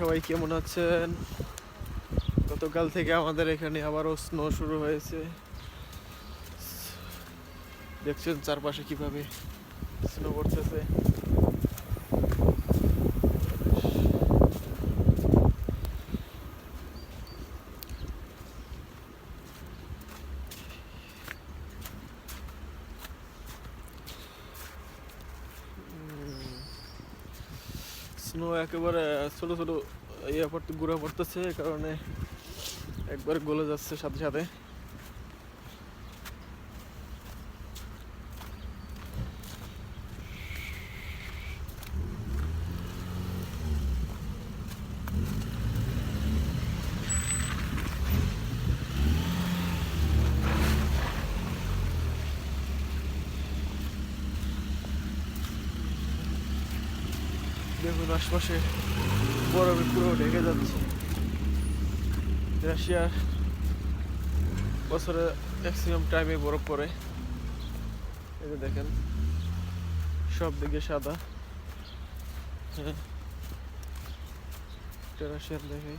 সবাই কেমন আছেন? গতকাল থেকে আমাদের এখানে আবারও স্নো শুরু হয়েছে। দেখছেন চারপাশে কিভাবে স্নো পড়তেছে। স্নো একেবারে ছোট ছোট গুঁড়া পড়তেছে, এই কারণে একবারে গলে যাচ্ছে সাথে সাথে। দেখুন আশপাশে বরফে পুরো ঢেকে যাচ্ছে। রাশিয়ার বছরে ম্যাক্সিমাম টাইমে বরফ পড়ে। এই যে দেখেন সব দিকে সাদা। হ্যাঁ, এটা রাশিয়ার দেখাই।